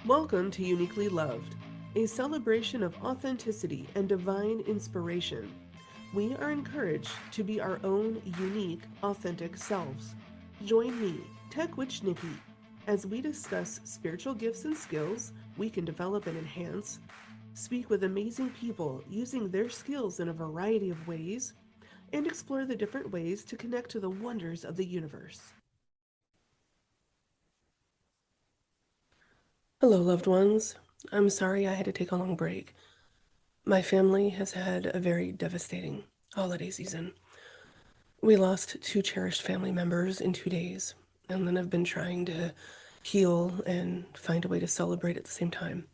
Welcome to Uniquely Loved, a celebration of authenticity and divine inspiration. We are encouraged to be our own unique, authentic selves. Join me, Tech Witch Nikki, as we discuss spiritual gifts and skills we can develop and enhance, speak with amazing people using their skills in a variety of ways, and explore the different ways to connect to the wonders of the universe. Hello, loved ones. I'm sorry I had to take a long break. My family has had a very devastating holiday season. We lost two cherished family members in 2 days, and then have been trying to heal and find a way to celebrate at the same time.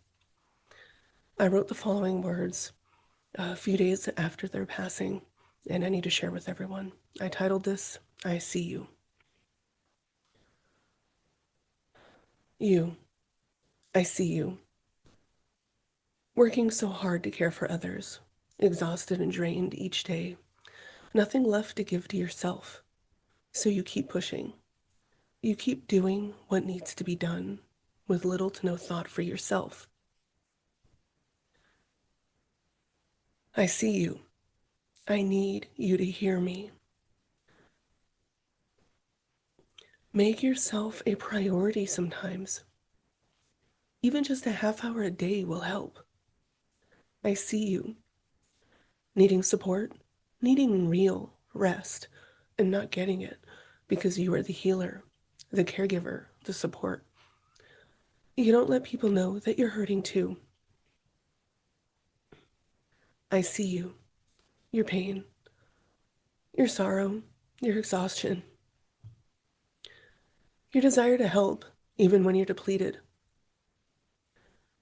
I wrote the following words a few days after their passing, and I need to share with everyone. I titled this, I See You. You, I see you, working so hard to care for others, exhausted and drained each day, nothing left to give to yourself. So you keep pushing. You keep doing what needs to be done with little to no thought for yourself. I see you. I need you to hear me. Make yourself a priority sometimes. Even just a half hour a day will help. I see you. Needing support, needing real rest, and not getting it because you are the healer, the caregiver, the support. You don't let people know that you're hurting too. I see you. Your pain, your sorrow, your exhaustion, your desire to help, even when you're depleted.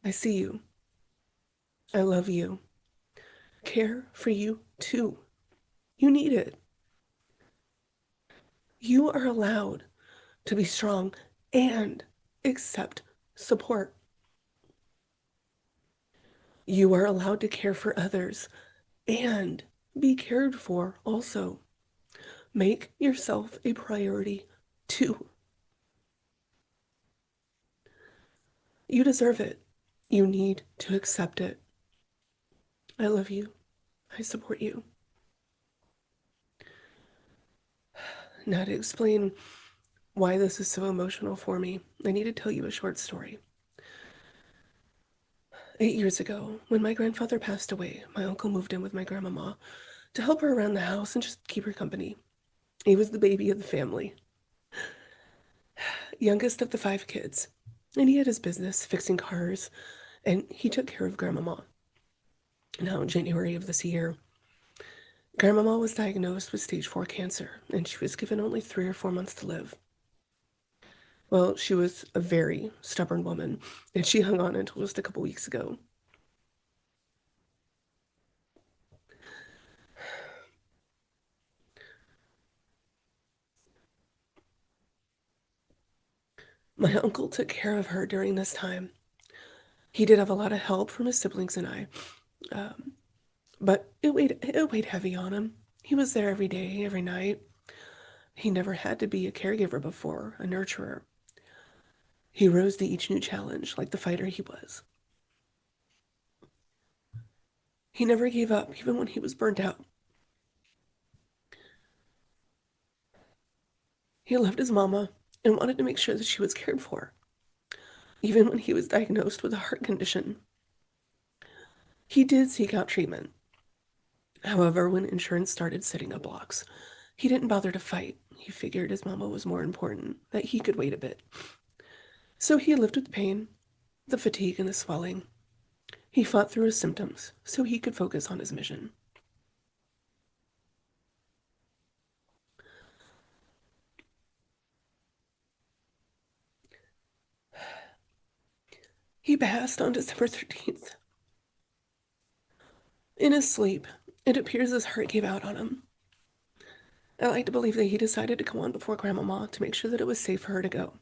I see you. I love you. Care for you too. You need it. You are allowed to be strong and accept support. You are allowed to care for others and be cared for also. Make yourself a priority too. You deserve it. You need to accept it. I love you. I support you. Now, to explain why this is so emotional for me, I need to tell you a short story. 8 years ago, when my grandfather passed away, my uncle moved in with my grandmama to help her around the house and just keep her company. He was the baby of the family, youngest of the 5 kids, and he had his business fixing cars, and he took care of grandmama. Now, in January of this year, grandmama was diagnosed with stage 4 cancer, and she was given only 3 or 4 months to live. Well, she was a very stubborn woman, and she hung on until just a couple weeks ago. My uncle took care of her during this time. He did have a lot of help from his siblings and I, um, but it weighed heavy on him. He was there every day, every night. He never had to be a caregiver before, a nurturer. He rose to each new challenge like the fighter he was. He never gave up, even when he was burnt out. He loved his mama and wanted to make sure that she was cared for, even when he was diagnosed with a heart condition. He did seek out treatment. However, when insurance started setting up blocks, he didn't bother to fight. He figured his mama was more important, that he could wait a bit. So he lived with the pain, the fatigue, and the swelling. He fought through his symptoms so he could focus on his mission. He passed on December 13th. In his sleep, it appears his heart gave out on him. I like to believe that he decided to go on before Grandmama to make sure that it was safe for her to go.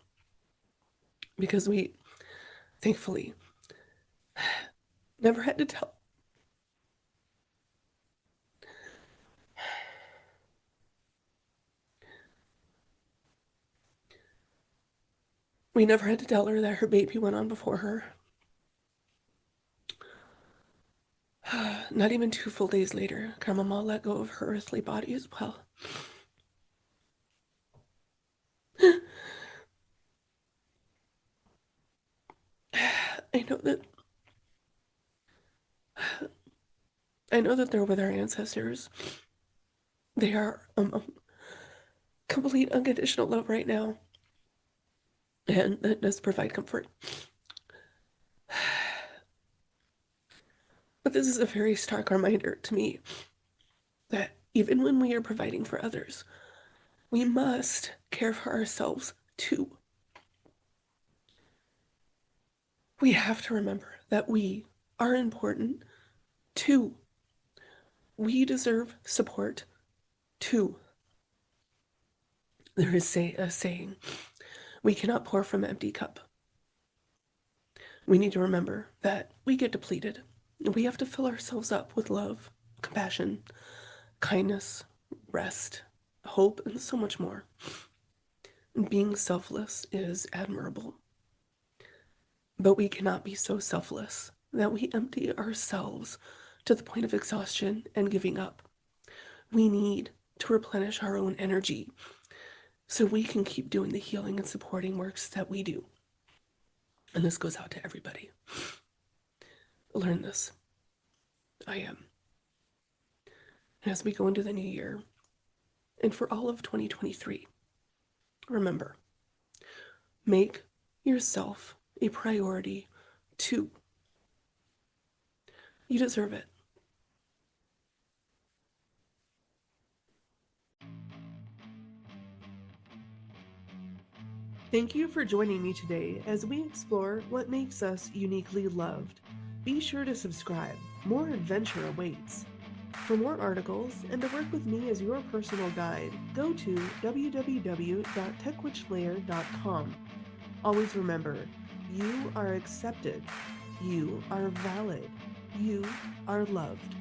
Because we, thankfully, never had to tell. We never had to tell her that her baby went on before her. Not even 2 full days later, Grandmama let go of her earthly body as well. I know that they're with our ancestors. They are complete unconditional love right now, and that does provide comfort. But this is a very stark reminder to me that even when we are providing for others, we must care for ourselves too. We have to remember that we are important too. We deserve support too. There is a saying, we cannot pour from an empty cup. We need to remember that we get depleted. We have to fill ourselves up with love, compassion, kindness, rest, hope, and so much more. Being selfless is admirable. But we cannot be so selfless that we empty ourselves to the point of exhaustion and giving up. We need to replenish our own energy so we can keep doing the healing and supporting works that we do. And this goes out to everybody. Learn this. I am. And as we go into the new year, and for all of 2023, remember, make yourself a priority too. You deserve it. Thank you for joining me today as we explore what makes us uniquely loved. Be sure to subscribe. More adventure awaits. For more articles and to work with me as your personal guide, go to www.techwitchlayer.com. Always remember, you are accepted. You are valid. You are loved.